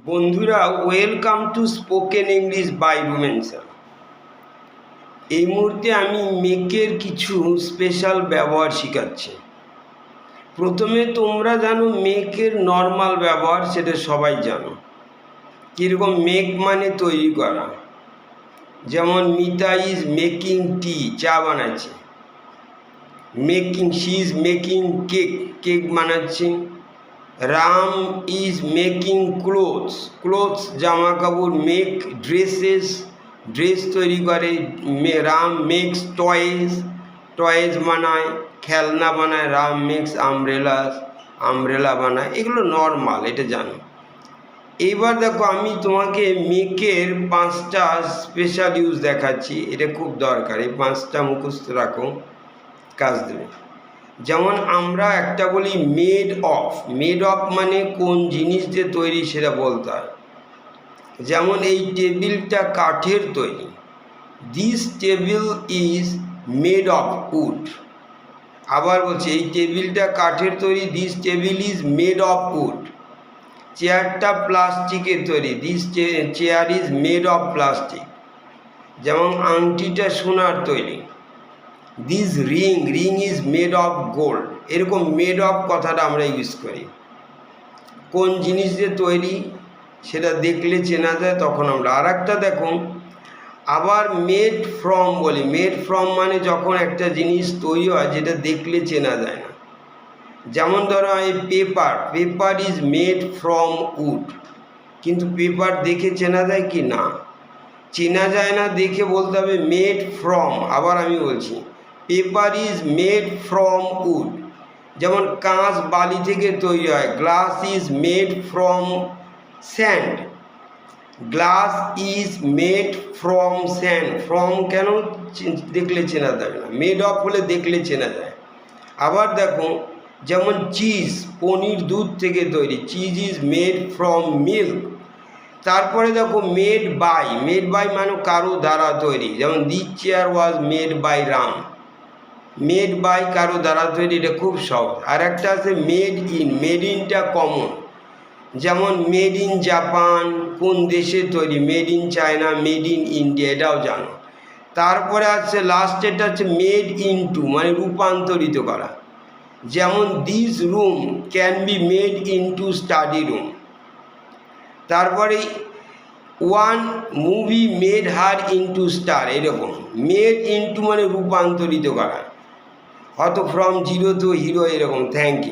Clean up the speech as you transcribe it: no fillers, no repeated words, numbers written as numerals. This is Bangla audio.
বন্ধুরা, welcome to spoken English by Rumensa. এই মুহূর্তে আমি মেকের কিছু স্পেশাল ব্যবহার শেখাচ্ছি। প্রথমে তোমরা জানো মেকের নর্মাল ব্যবহার, সেটা সবাই জানো। কীরকম মেক মানে তৈরি করা, যেমন মিতা ইজ মেকিং টি, চা বানাচ্ছে। Making, she is making cake, cake বানাচ্ছে। Ram is making clothes, clothes জামা কাপড়। মেক ড্রেসেস, ড্রেস তৈরি করে। রাম মেক্স টয়েস, টয়েস বানায়, খেলনা বানায়। রাম মেক্স আমব্রেলাস, আমব্রেলা বানায়। এগুলো নর্মাল, এটা জানো। এইবার দেখো, আমি তোমাকে মেকের 5টা স্পেশাল ইউজ দেখাচ্ছি। এটা খুব দরকার, এই 5টা মুখস্থ রাখো, কাজ দেবে। যেমন আমরা একটা বলি মেড অফ। মেড অফ মানে কোন জিনিস দিয়ে তৈরি সেটা বলতে হয়। যেমন এই টেবিলটা কাঠের তৈরি, this table is made of wood. আবার বলছি, এই টেবিলটা কাঠের তৈরি, this table is made of wood. চেয়ারটা প্লাস্টিকের তৈরি, this chair is made of plastic. যেমন আংটিটা সোনার তৈরি, this ring, ring is made of gold. এরকম মেড অফ কথাটা আমরা ইউজ করি। কোন জিনিস দিয়ে তৈরি সেটা দেখলে চেনা যায়, তখন আমরা। আর একটা দেখো, আবার মেড ফ্রম বলি। মেড ফ্রম মানে যখন একটা জিনিস তৈরি হয় যেটা দেখলে চেনা যায় না। যেমন ধরো এই paper, paper is made from would. কিন্তু পেপার দেখে চেনা যায় কি? না, চেনা যায় না। দেখে বলতে হবে মেড ফ্রম। আবার আমি বলছি, paper is made from wood. যেমন কাঁচ বালি থেকে তৈরি হয়, glass is made from sand. Glass is made from sand. From কেন? দেখলে চেনা যাবে না। মেড অফ হলে দেখলে চেনা যায়। আবার দেখো, যেমন চিজ, পনির দুধ থেকে তৈরি, cheese is made from milk. তারপরে দেখো মেড বাই, মেড বাই মানে কারো দ্বারা তৈরি। যেমন this chair was made by Ram. Made by কারো দ্বারা তৈরি, এটা খুব সহজ। আর একটা আছে মেড ইন। মেড ইনটা কমন, যেমন মেড ইন জাপান, কোন দেশে তৈরি, made in China, made in India, এটাও জানো। তারপরে আছে লাস্টেরটা হচ্ছে মেড ইনটু, মানে রূপান্তরিত করা। যেমন this room can be made into study room. তারপরে one movie made her into star. এরকম মেড ইনটু মানে রূপান্তরিত করা, হয়তো ফ্রম জিরো টু হিরো, এরকম। Thank you.